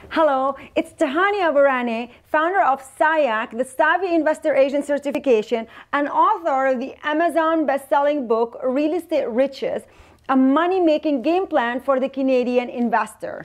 Hello, it's Tahani Aburaneh, founder of SIAC, the Savvy Investor Agent Certification, and author of the Amazon best-selling book, Real Estate Riches, a money-making game plan for the Canadian investor.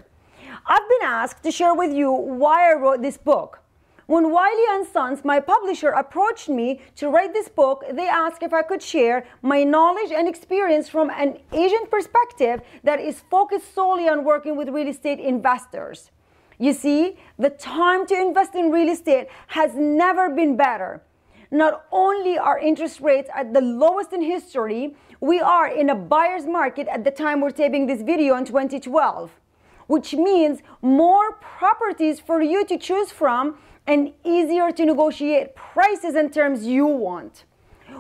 I've been asked to share with you why I wrote this book. When Wiley & Sons, my publisher, approached me to write this book, they asked if I could share my knowledge and experience from an agent perspective that is focused solely on working with real estate investors. You see, the time to invest in real estate has never been better. Not only are interest rates at the lowest in history, we are in a buyer's market at the time we're taping this video in 2012, which means more properties for you to choose from and easier to negotiate prices and terms you want.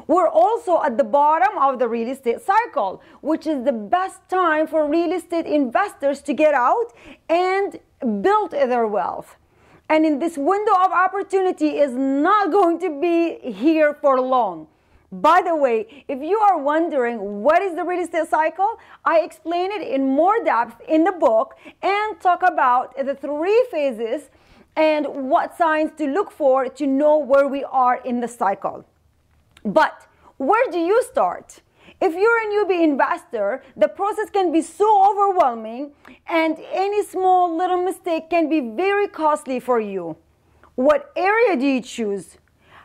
We're also at the bottom of the real estate cycle, which is the best time for real estate investors to get out and build their wealth. And in this window of opportunity is not going to be here for long. By the way, if you are wondering what is the real estate cycle, I explain it in more depth in the book and talk about the 3 phases and what signs to look for to know where we are in the cycle. But where do you start? If you're a newbie investor, the process can be so overwhelming and any small little mistake can be very costly for you. What area do you choose?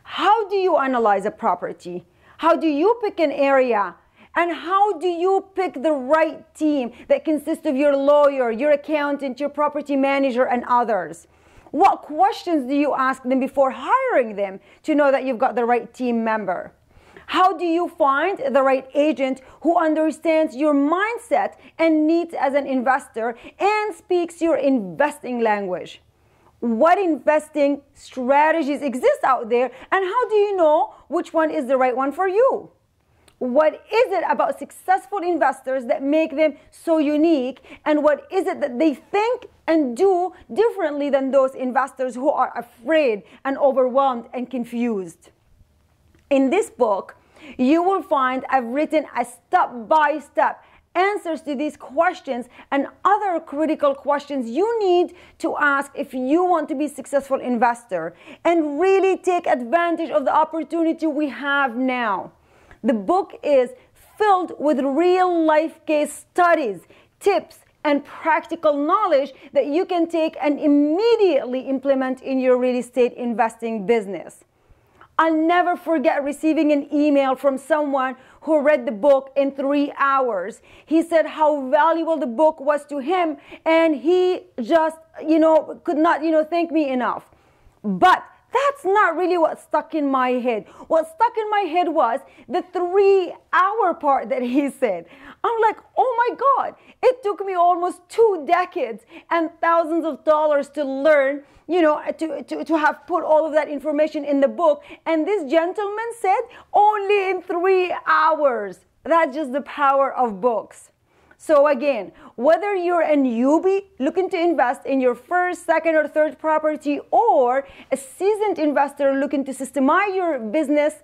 How do you analyze a property? How do you pick an area? And how do you pick the right team that consists of your lawyer, your accountant, your property manager, and others? What questions do you ask them before hiring them to know that you've got the right team member? How do you find the right agent who understands your mindset and needs as an investor and speaks your investing language? What investing strategies exist out there, and how do you know which one is the right one for you? What is it about successful investors that make them so unique, and what is it that they think and do differently than those investors who are afraid and overwhelmed and confused? In this book, you will find I've written a step-by-step answers to these questions and other critical questions you need to ask if you want to be a successful investor and really take advantage of the opportunity we have now. The book is filled with real-life case studies, tips, and practical knowledge that you can take and immediately implement in your real estate investing business. I'll never forget receiving an email from someone who read the book in 3 hours. He said how valuable the book was to him, and he just, could not, thank me enough. But that's not really what stuck in my head. What stuck in my head was the 3-hour part that he said. I'm like, oh my God, it took me almost 2 decades and thousands of dollars to learn, to have put all of that information in the book. And this gentleman said only in 3 hours. That's just the power of books. So again, whether you're a newbie looking to invest in your first, second, or third property, or a seasoned investor looking to systemize your business,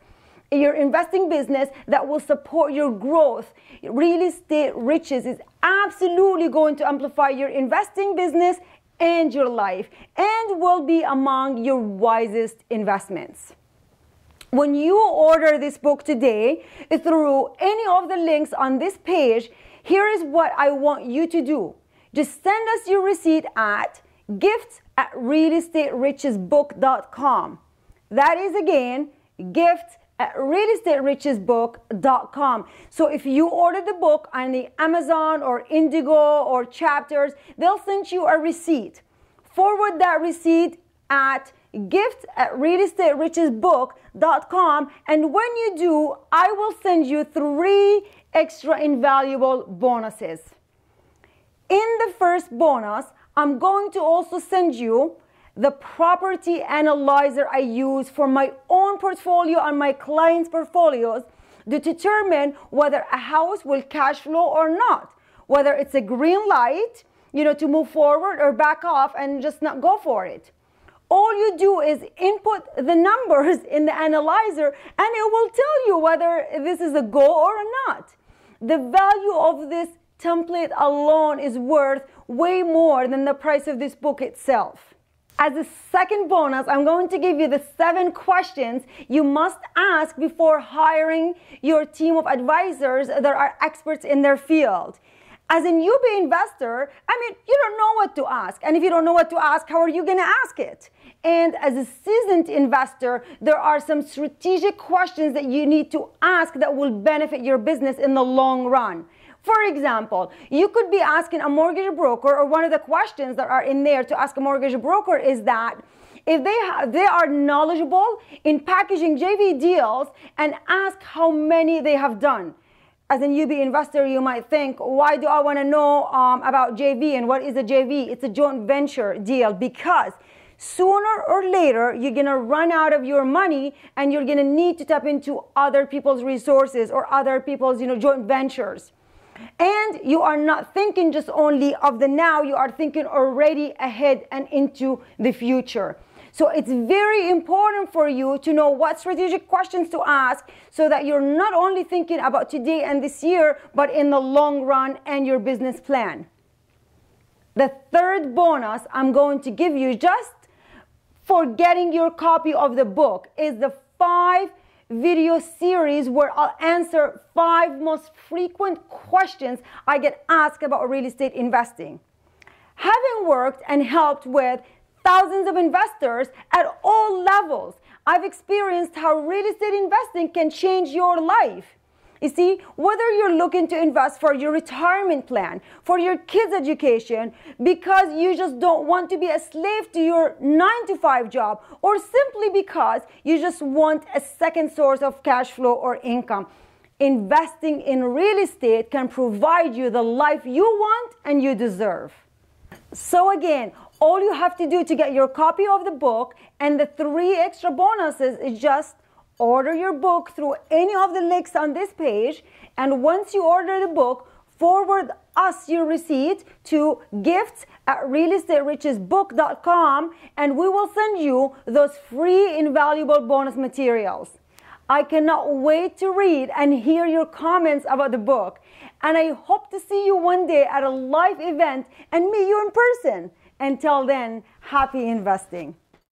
your investing business that will support your growth, Real Estate Riches is absolutely going to amplify your investing business and your life, and will be among your wisest investments. When you order this book today through any of the links on this page, here is what I want you to do. Just send us your receipt at gifts@realestaterichesbook.com. That is again, gifts@realestaterichesbook.com. So if you order the book on the Amazon or Indigo or Chapters, they'll send you a receipt. Forward that receipt at gifts@realestaterichesbook.com, and when you do, I will send you 3 extra invaluable bonuses. In the first bonus, I'm going to also send you the property analyzer I use for my own portfolio and my clients' portfolios to determine whether a house will cash flow or not, whether it's a green light, to move forward or back off and just not go for it. All you do is input the numbers in the analyzer and it will tell you whether this is a go or not. The value of this template alone is worth way more than the price of this book itself. As a second bonus, I'm going to give you the 7 questions you must ask before hiring your team of advisors that are experts in their field. As a newbie investor, you don't know what to ask. And if you don't know what to ask, how are you going to ask it? And as a seasoned investor, there are some strategic questions that you need to ask that will benefit your business in the long run. For example, you could be asking a mortgage broker, or one of the questions that are in there to ask a mortgage broker is that if they are knowledgeable in packaging JV deals, and ask how many they have done. As a newbie investor, you might think, why do I want to know about JV, and what is a JV? It's a joint venture deal, because sooner or later, you're going to run out of your money and you're going to need to tap into other people's resources or other people's joint ventures. And you are not thinking just only of the now, you are thinking already ahead and into the future. So it's very important for you to know what strategic questions to ask so that you're not only thinking about today and this year, but in the long run and your business plan. The third bonus I'm going to give you just for getting your copy of the book is the 5 video series where I'll answer 5 most frequent questions I get asked about real estate investing. Having worked and helped with thousands of investors at all levels, I've experienced how real estate investing can change your life. You see, whether you're looking to invest for your retirement plan, for your kids' education, because you just don't want to be a slave to your 9-to-5 job, or simply because you just want a second source of cash flow or income, investing in real estate can provide you the life you want and you deserve. So again, all you have to do to get your copy of the book and the 3 extra bonuses is just order your book through any of the links on this page, and once you order the book, forward us your receipt to gifts@realestaterichesbook.com, and we will send you those free invaluable bonus materials. I cannot wait to read and hear your comments about the book, and I hope to see you one day at a live event and meet you in person. Until then, happy investing.